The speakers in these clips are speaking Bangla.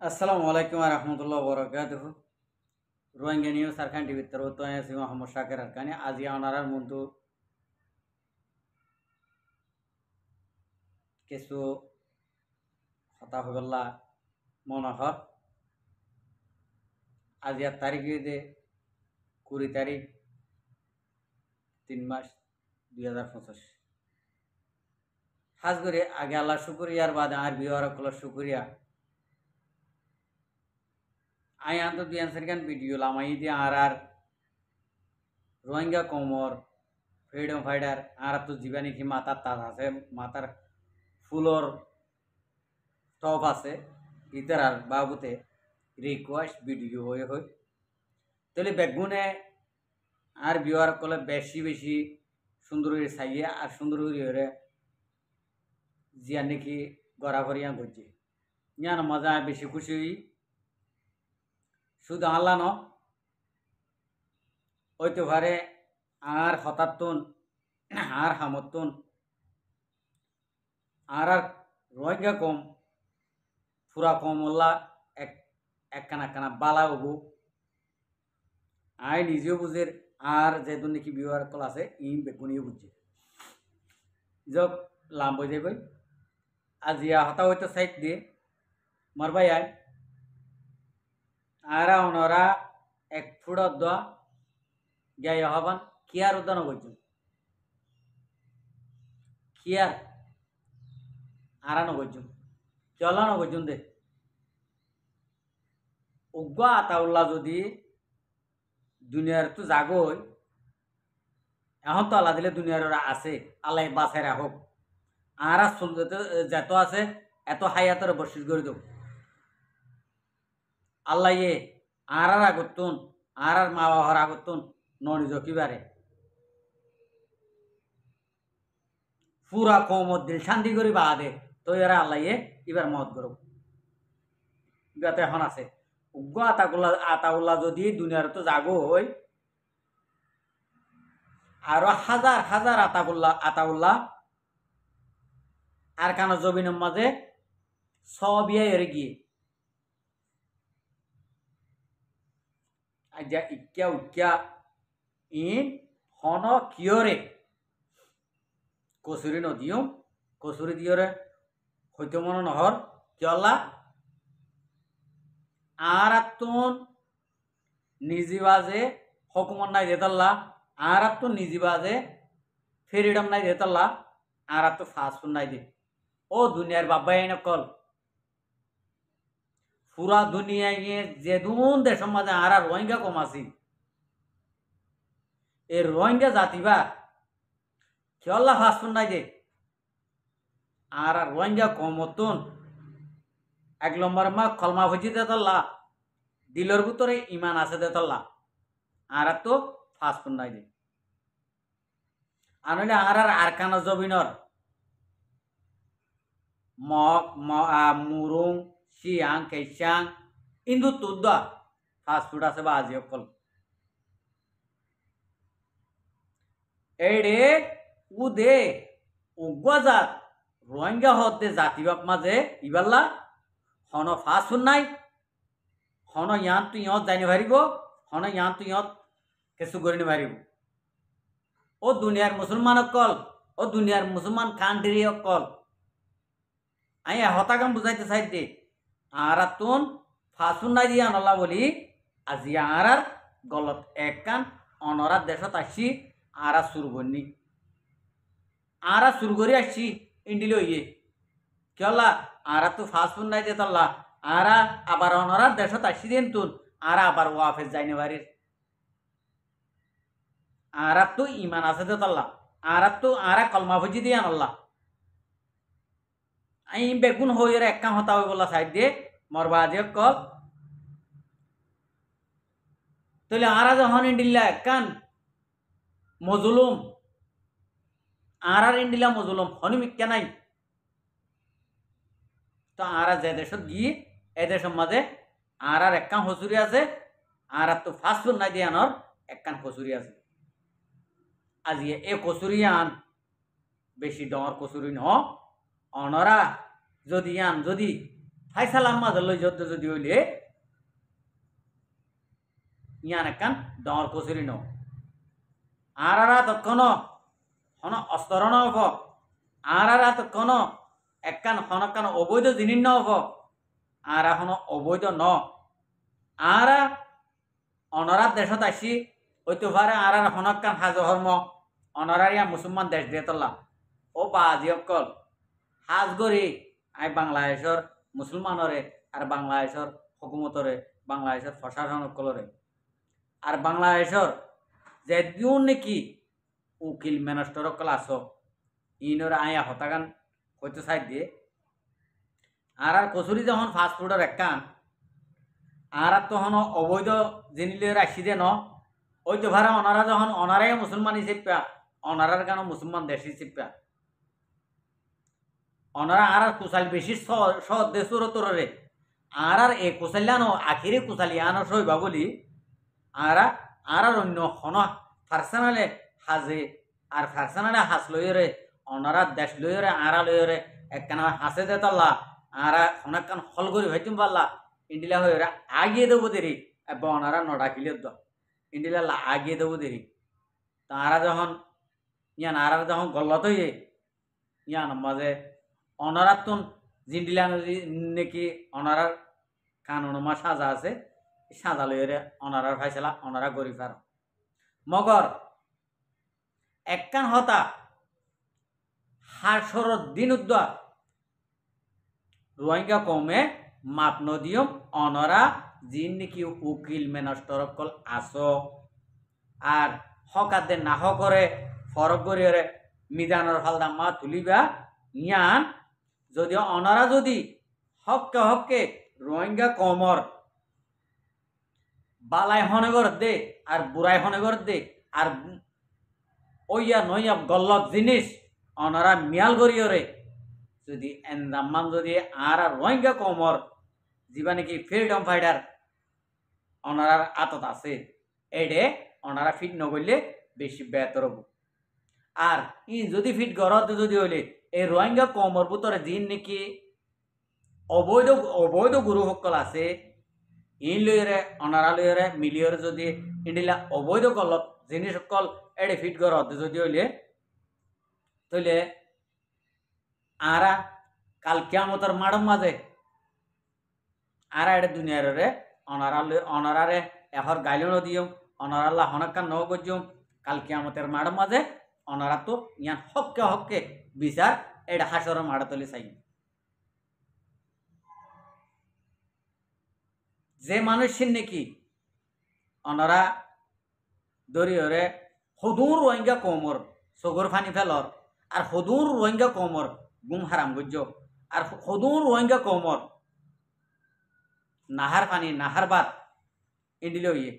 আসসালামু আলাইকুম রহমতুল্লাহ বরকাতুহ রোহিঙ্গা নিউজ সারখান টিভি তো আছি মোহাম্মদ শাকের আরকানি আজি আনারার মন্তু কিছু কথা হগল্লা মনোহর আজি আর তারিখ দে 20 তারিখ 3 মাস 2025 খাস করে আগে আল্লাহ শুক্রিয়ার বাদে আর বিহার কলার শুক্রিয়া আই আন্ত বিয়ান সারখান ভিডিও লামাই দিয়ে আর রোহিঙ্গা কমর ফ্রিডম ফাইটার আর তো জীবানী কি মাথার তাজ আছে মাথার ফুলর টপ আছে ইতার আর বাবুতে রিকোয়েস্ট ভিডিও হয়ে হয় তাহলে বেগুনে আর বিহার কলে বেশি বেশি সুন্দর চাইয়ে আর সুন্দর হরে জিয়া নাকি গড়া ভরিয়া করছে ইয়ান মজা বেশি খুশি হই শুধু আল্লাহ ন হইতে পারে আর হতাত্তন আর হামতন আর রোহিঙ্গা কম পুরা কম ওল্লা একখানা বালা হবো আই নিজেও বুঝে আর যেহেতু নাকি বিহার কল আছে ই বেগুনিও বুঝছে যক লাম বই যাবে আজি হতা হইতে সাইড দিয়ে মারবাই আয় আরা ওনারা এক ফুট দোয়া গাই হবান কিয়ার উদ্যান করছেন কিয়ার আরানো করছেন চলানো করছেন দে উগ্র আতাউল্লাহ যদি দুনিয়ার তো জাগই এখন তো আল্লাহ দিলে দুনিয়ার আছে আল্লাহ বাছাই রাখুক আর যত আছে এত হায়াতরে বর্ষিস করে দেব আল্লাহ আর আগতুন আর মা বাবার আগতুন ননিজ কিবারে পুরা কমত দিল শান্তি করি বাদে তো এরা আল্লাহ এবার মত করব ইবাতে এখন আছে উগ্র আতাউল্লাহ যদি দুনিয়ার তো জাগো হই আরো হাজার হাজার আতাউল্লাহ আর কানো জবিনের মাঝে সব এর গিয়ে আজ্ঞা ইক্যা উক্যা ইন হন কিয়রে কচুরি নদিও কচুরি দিয়রে হইতে মনে নহর কিয়লা আর তুন নিজি বাজে হকুমত নাই দেতাল্লা আর তো নিজি বাজে ফ্রিডম নাই দেতাল্লা আর তো ফাস্টফুড নাই দে ও দুনিয়ার বাবা এনে কল পুরা দুনিয়ায় যেদুন দেশের মাঝে আর রোহিঙ্গা কম আছি এই রোহিঙ্গা জাতিবা খেলা ফাস্টফুড নাই দে আর রোহিঙ্গা কমতন 1 নম্বর মা কলমা ভজি দেতাল্লা দিলর ভিতরে ইমান আছে দেতাল্লা আর তো ফাস্টফুড নাই দে আনলে আর আরকানা জবিনর মুরুং সিয়াং কেসাং ইন্দু তুদ্দা ফাস্টফুড আছে বা আজি অকল এইডে উদে উগ্রজাত রোহিঙ্গা হতে জাতিবাপ মাঝে ইবাল্লা হন ফাস্টফুড নাই হন ইয়ান তুই ইহত যাইনি পারিব হন ইয়ান তুই ইহত কিছু করিনি পারিব ও দুনিয়ার মুসলমান অকল ও দুনিয়ার মুসলমান কান্ট্রি অকল আমি হতাকাম বুঝাইতে চাই দে আর তুন ফাঁসুন নাই দিয়ে আনলা বলি আজি আর গলত এক কান অনরার দেশত আসছি আর সুরগনি আর সুর করি আসছি ইন্ডিল ইয়ে কেলা আর তো ফাঁসুন নাই দিয়ে তল্লা আর আবার অনরার দেশত আসছি দিন তুন আর আবার ওয়াফেজ যাইনি বাড়ির আর তো ইমান আছে দে তল্লা আর তো আর কলমা ভুজি দিয়ে আনল্লা আই বেগুন হয়ে এক কাম হতা হয়ে বলা সাইড দিয়ে মরবা আজে কল তাহলে আরা যখন ইন্ডিল্লা কান মজুলুম আর ইন্ডিলা মজুলুম হনি মিক্কা নাই তো আর যে দেশত গিয়ে এ দেশের মাঝে আর এক কান হসুরি আছে আর তো ফাস্টফুড নাই দিয়ে আনর এক কান কচুরি আছে আজি এ কচুরি আন বেশি ডর কচুরি ন অনরা যদি আন যদি ফাইসালাম মাঝে লই যত যদি হইলে ইয়ান একখান ডর কচুরি ন আর তৎক্ষণ হন অস্তর ন হব আর তৎক্ষণ একখান হনকান অবৈধ জিনিস ন হব আর হন অবৈধ ন আর অনরাত দেশত আসি হইতে পারে আর হনকান হাজ হর্ম অনরারিয়া মুসলমান দেশ দিয়ে তল্লা ও বাজি অকল হাজ গরি আই বাংলাদেশের মুসলমানরে আর বাংলাদেশের হুকুমতরে বাংলাদেশের প্রশাসন অকলরে আর বাংলাদেশের যে দিও নাকি উকিল ম্যানেস্টর অকল আস ইনর আয়া হতাগান হইতে সাইড দিয়ে আর কচুরি যখন ফাস্টফুডের একখান আর তখন অবৈধ জিনিস রাখি দে ন ওইতে ভাড়া অনারা যখন অনারাই মুসলমান হিসেবে অনারার কেন মুসলমান দেশ হিসেবে অনারা আর কুশাল বেশি দেশের তোরে আর এ কুশালিয়ানো আখিরে কুশালিয়ানো সইবা বলি আর অন্য হন পার্সোনালে হাজে আর পার্সোনালে হাস লইরে অনারা দেশ লইরে আরা লইরে একখানা হাসে দে তাল্লা আর অনেকখান হল করি হইতুম পারলা ইন্ডিলা হয়ে আগিয়ে দেবো দেরি এবং ওনারা নডাকিলে ইন্ডিলা আগিয়ে দেবো দেরি তারা যখন ইয়ান আর যখন গল্লত হয়ে ইয়ান মাঝে অনারার তুন জিন্ডিলা নাকি অনারার কানুনমা সাজা আছে সাজা লইরে অনারার ফাইসলা অনারা গরিফার মগর একখান হতা হাসর দিন উদ্দা রোহিঙ্গা কমে মাপ নদিয়ম অনরা জিন নাকি উকিল মেনস্টর অকল আস আর হকাতে নাহ করে ফরক করিয়ে মিদানোর ফালদাম্মা তুলিবা ইয়ান যদি অনরা যদি হককে হককে রোহিঙ্গা কমর বালাই হনেগর দে আর বুড়াই হনেগর দে আর ওইয়া নইয়া গল্লত জিনিস অনরা মিয়াল করিয়ে যদি এন্দামান যদি আর রোহিঙ্গা কমর যিবা নাকি ফ্রিডম ফাইটার অনারার আতত আছে এডে অনারা ফিট নগরলে বেশি বেতর হব আর ই যদি ফিট গরত যদি হইলে এই রোহিঙ্গা কমর ভিতরে যিন নাকি অবৈধ গুরু সকল আছে ই লইরে অনারা লইরে মিলিয়রে যদি ইন্ডিলা অবৈধ গলত জিনিস সকল এডে ফিট গরত যদি হইলে তাহলে আরা কাল কিয়ামতের মাড়ম মাঝে আর এটা দুনিয়ার রে অনারারে এহর গাইল দিও অনারাল্লাহ হনকান ন গজুম কাল কিয়ামতের মাড়ম মাঝে অনারা তো ইয়ান হককে হককে বিচার এটা হাসর মাড়া তলে চাই যে মানুষের নাকি অনারা দরিয়রে হদুর রোহিঙ্গা কোমর সগর ফানি ফেলর আর হদুর রোহিঙ্গা কোমর গুম হারাম গজ্য আর হদুর রোহিঙ্গা কোমর নাহার পানি নাহার বাদ ইন্ডিল ইয়ে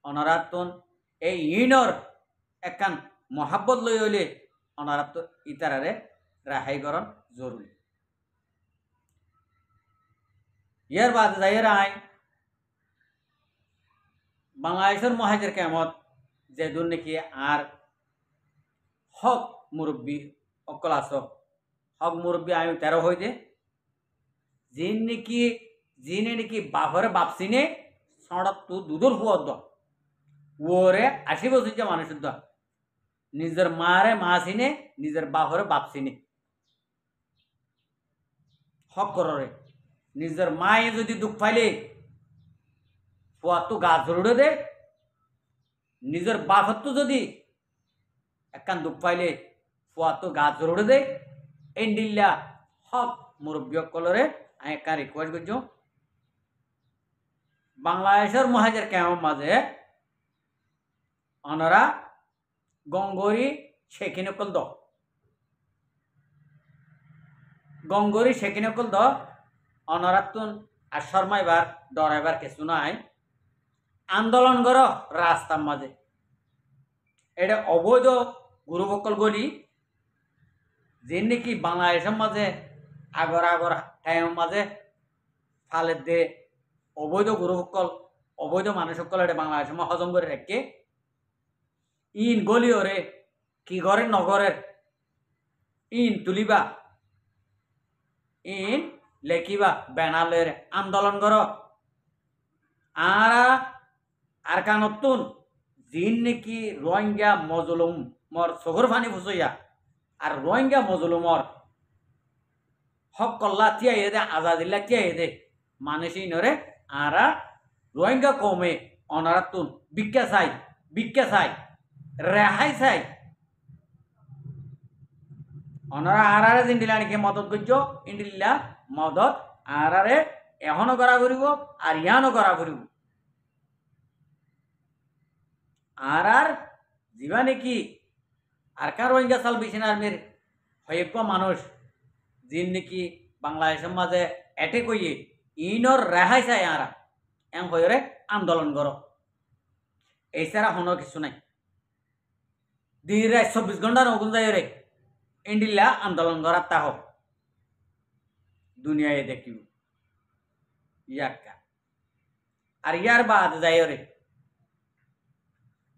অনারাতন এই ইনর একখান মহাব্বত লই হইলে অনারাত ইতারারে রাহাই করণ জরুরি ইয়ার বাদ যাইয়ের আই বাংলাদেশের মহাজের কেমত যে দূর নাকি আর হক মুরব্বী অকল আস হক মুরব্বী আমি 13 হই দে জিন নাকি জিনে নাকি বাপরে বাপসিনে সড়ক তু দুদুর হুয়াদ ওরে 80 বছর মানুষ নিজের মারে মাসিনে নিজের বাপরে বাপসিনে হক করে নিজের মায়ে যদি দুঃখ পাইলে ফুয়া তো গাছ ধরে দে নিজের বাপর তো যদি একখান দুঃখ পাইলে ফুয়া তো গাছ ধরে দে এন্ডিল্লা হক মুরব্বী কলরে আমি একটা রিকোয়েস্ট করছি বাংলাদেশের মহাজের কেমন মাঝে অনারা গঙ্গরি শেখিনকল দ গঙ্গরি শেখিনকল দ অনারাতুন আর শর্মাইবার ডরাইবার কিছু নাই আন্দোলন কর রাস্তার মাঝে এটা অবৈধ গুরুবকল গলি যে নাকি বাংলাদেশের মাঝে আগর টাইমের মাঝে ফালের দে অবৈধ গুরুসকল অবৈধ মানুষ সকল এটা বাংলাদেশের মা হজম করে রেখে ইন গলিওরে কি ঘরের নগরের ইন তুলিবা ইন লেখিবা বেনালের আন্দোলন কর আর কানতুন জিন নাকি রোহিঙ্গা মজলুম মর চকুর ফানি ফুসইয়া আর রোহিঙ্গা মজলুমর হক কল্লা তিয়াই দে আজাদিল্লা তিয়াই দে মানুষই নরে আরা রোহিঙ্গা কমে অনারাতুন ভিক্ষা চাই রেহাই চাই অনারা আরারে জিন্দিলা নাকি মদত করছ ইন্দিল্লা মদত আরারে এখনো করা করিব আর ইয়ানো করা করিব আর যিবা নাকি আর কার রোহিঙ্গা সালভেশন আর্মির হয়েক মানুষ যিন নাকি বাংলাদেশের মাঝে এটে কইয়ে ইনর রেহাই চাই আরা এম হয়ে আন্দোলন করো এছাড়া হনো কিছু নাই দিন রাত 24 ঘন্টা নগুন যাই রে ইন্ডিল্লা আন্দোলন করার তা হোক দুনিয়ায় দেখিব ইয়াক্কা আর ইয়ার বাদ যাই রে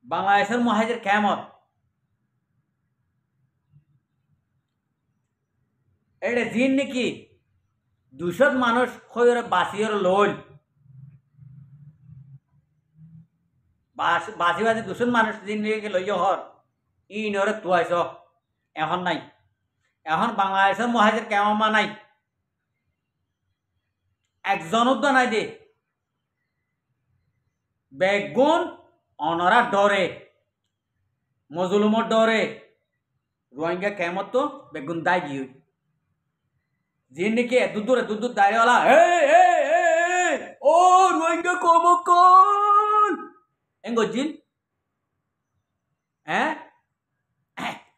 বাংলাদেশের মহাজের কেমত এটা জিন নাকি 200 মানুষ খয়রে বাসিয়র লোল বাসি বাসি 200 মানুষ জিন নিয়ে লইয় হর ইনরে তুয়াইছ এখন নাই এখন বাংলাদেশের মহাজের কেমন নাই একজনও তো নাই দে বেগুন অনরা ডরে মজলুমর ডরে রোহিঙ্গা কেমত তো বেগুন দায় গিয়ে জিন নাকি দুধ দাঁড়িয়েওয়ালা ও রোহিঙ্গা কমকন এঙ্গো জিন হ্যাঁ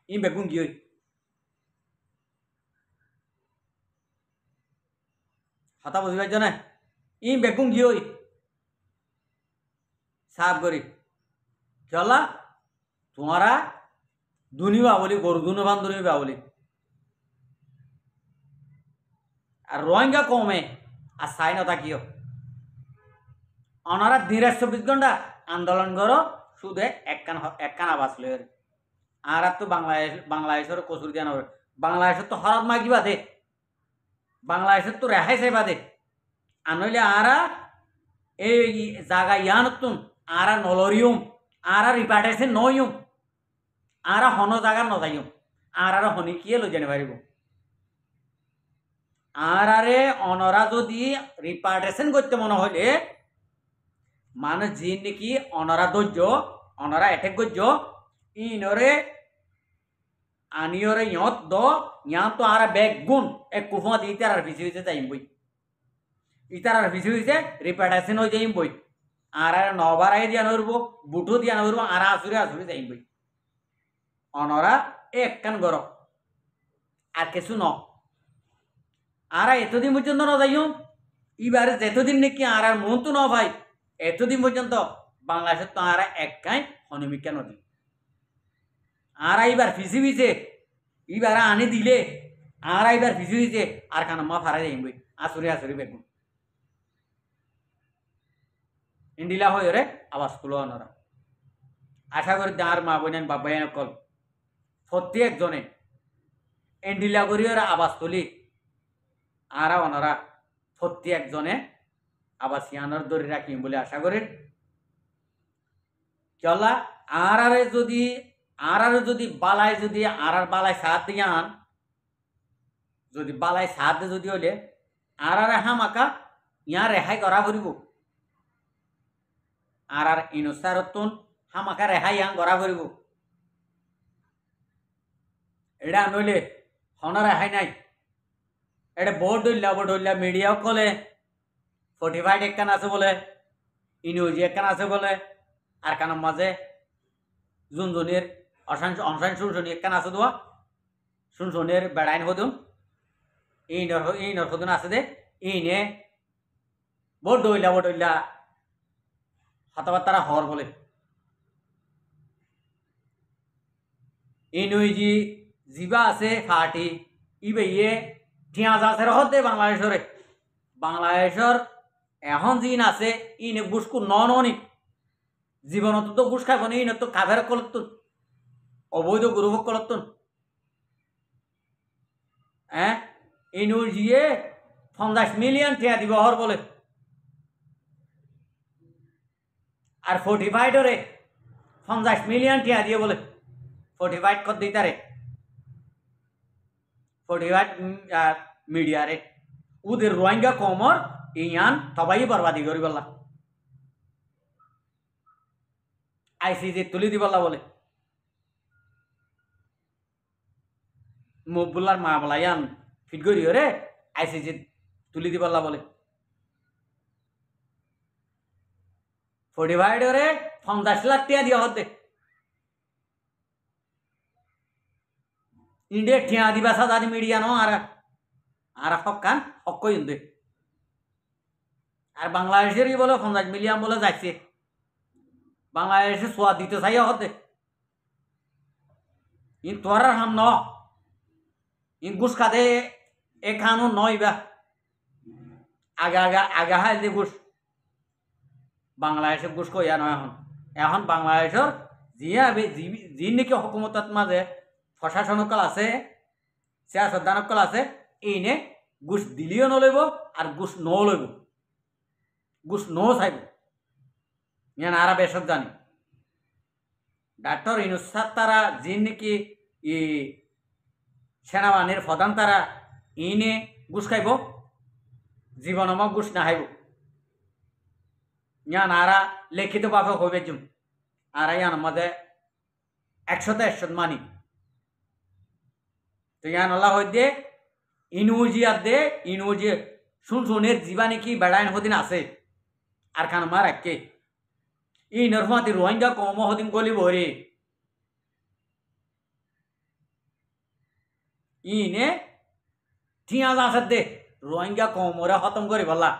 ই বেগুন গিয়ে হতা বুঝিবার জন্য ই বেগুন গিয়ে সাফ করি চলা তোমারা দুনি বাবলি গরু দুনো বান্ধবী বাবলি আর রোহিঙ্গা কমে আর সাই না থাকিও ওনারা দিন 24 ঘন্টা আন্দোলন করো শুধু একখান আবাস লয়ে আর তো বাংলাদেশের কসুর দিয়া নবে বাংলাদেশের তো হরত মাগি বাদে বাংলাদেশের তো রেহাই চাই বাদে আনইলে আরা এই জায়গা ইয়ানতুন আরা নলরিউম আরা রিপার্টেশন নইউম আরা হন জায়গা নজাইম আর হনি কিয়ে লই জানি পারিব আরে অনরা যদি রিপার্টেশন করতে মনে হলে মানে জিন নাকি অনরা ধৈর্য অনরা এটেক করছ ইনরে আনিয়রে ইয়ত দ ইয়া তো আর বেগ গুণ এক কুফা দি ইতার আর ভিসি হইছে যাইম বই ইতার আর ভিসি হইছে রিপার্টেশন হয়ে যাইম বই আর নবার আই দিয়া নরব বুটো দিয়া নরব আর আসুরে যাইম বই অনরা একখান গর আর কিছু ন আর এতদিন পর্যন্ত ন যাইও এবারে যেতদিন নাকি আর মন তো ন ভাই এতদিন পর্যন্ত বাংলাদেশের তো আর এককাই হনুমিকা নদী আর এইবার ফিসি দিছে এবার আনি দিলে আর এইবার ফিসি দিছে আর কান মা ফারা যাইম বই আসুরি বেগুন ইন্ডিলা হয়ে রে আবাস তুলো অনরা আশা করি আর মা বোন বাবাই কল প্রত্যেকজনে এন্ডিলা করি ওরা আবাস তুলি আর ওনারা প্রত্যেকজনে আবাসিয়ানোর দড়ি রাখিম বলে আশা করি চলা আর যদি বালাই যদি আর বালাই সাথ দিয়ে আন যদি বালাই সাথ যদি হলে আর হামাকা ইয়া রেহাই করা ফুরিব আর ইনস্তারতুন হামাকা রেহাই ইয়াং করা ফুরিব এটা নইলে হন রেহাই নাই এটা বোর্ড হইলা মিডিয়াও কলে 45 একখান আছে বলে ইনিউজি একখান আছে বলে আর কানের মাঝে জুনজনির অনসান শুনশনি একখান আছে দোয়া শুনশনির বেড়াইন হদুন ইনর হদুন আছে দে ইনে বোর্ড হইলা হাতাবার্তারা হর বলে ইনুইজি জিবা আছে ফাটি ইয়ে ঠিয়া আছে হতে বাংলাদেশের এখন জিন আছে ইনে বুসকু ননি জীবনত তো ঘুষ খাব না ইনে তো কাভের করতুন অবৈধ গুরুভোগ করতুন হ্যাঁ ইনুর জিয়ে 50 মিলিয়ন টিয়া দিব হর বলে আর 45 রে 50 মিলিয়ন টিয়া দিয়ে বলে 45 কত দিতারে 45 মিডিয়া রে উদের রোহিঙ্গা কমর ইয়ান সবাই বরবাদি করি বললা আইসিজি তুলি দিবল্লা বলে মকবুল্লার মা বলা ইয়ান ফিট করি রে আইসিজি তুলি দিবল্লা বলে 45 রে 50 লাখ টিয়া দিয়া হতে ইন্ডিয়া টিয়া দিবা সাদানি মিডিয়া নো আর হকান হকই ইন্দে আর বাংলাদেশেরই বলে 50 মিলিয়ন বলে যাচ্ছে বাংলাদেশে সোয়াদ দিতে চাই হতে ইন তোর হাম ন ইন ঘুষ খাতে এ খানো নয় বা আগা হাই যে ঘুষ বাংলাদেশে ঘুষ কইয়া নয় এখন বাংলাদেশের যি নাকি হকুমতত মাঝে প্রশাসনকল আছে সিয়াসতদানকল আছে এইনে ঘুষ দিলিও নলইব আর ঘুষ নলইব ঘুষ ন চাইব ইয়ান আরা বেশক জানি ডাক্তার ইনুসাদ তারা যি নাকি ই সেনাবাহিনীর প্রধান তারা ইনে ঘুষ খাইব জীবনমা ঘুষ না খাইব ইয়ান আরা লিখিতভাবে হইবে জুম আরা ইয়ান মাঝে 100 মানি তো ইয়ান আল্লাহ হইতে ইনুজিয়াত দে ইনুজি শুনের জীবানি কি বেড়াইন হদিন আছে আর খান মার একে ই নরমাতি রোহিঙ্গা কম হদিন গলি ভরে ইনে ঠিয়া আছে দে রোহিঙ্গা কমরে খতম করে বললা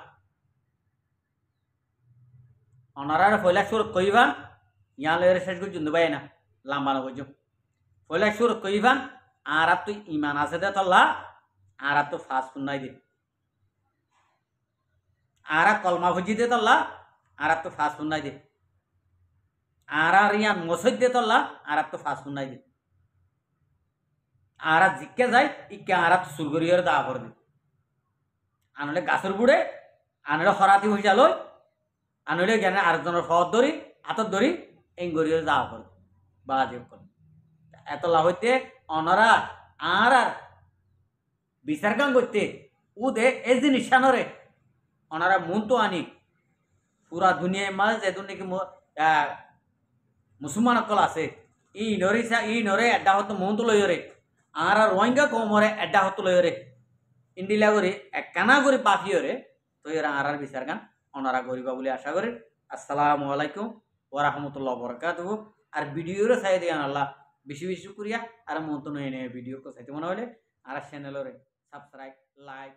অনারার ফয়লা সুর কইবান ইয়ালের শেষ গুজুন ভাই না লাম্বানো গুজুম ফয়লা সুর কইবান আর তুই ইমান আছে দে তল্লা আর তো ফাঁস শুনাই দে আর কলমা ভুজি দে তল্লা আর তো ফাঁস শুনাই দে আর ইয়ান মসজিদ দে তল্লা আর তো ফাঁস শুনাই দে আর জিকে যাই ইকে আর তো সুরগরিয়ার দা করে দে আনলে গাছের বুড়ে আনলে হরাতি হইয়া লই আনলে জ্ঞানে আরেকজনের ফত ধরি হাতত ধরি এই গরিয়ার দা করে বাজি করে এত লাভ হইতে অনরা আর বিচার গান করতে উদে এই জিনিস সানরে ওনারা মন তো আনি পুরা দুনিয়ায় মাঝে যেহেতু নাকি মুসলমান অকল আছে ই নরে এড্ডা হতো মন তো লইরে আর রোহিঙ্গা কমরে এড্ডা হতো লইরে ইন্ডিলা করে একখানা করে বাফিওরে তো এরা আর বিচার গান ওনারা করিবা বলে আশা করি আসসালামু আলাইকুম ওয়া রাহমাতুল্লাহি ওয়া বারাকাতুহু আর ভিডিওরে চাই দিয়ান আল্লাহ বেশি বেশি করিয়া আর মন তো নয় ভিডিও কো চাইতে মনে হলে আর চ্যানেলরে সাবস্ক্রাইব লাইক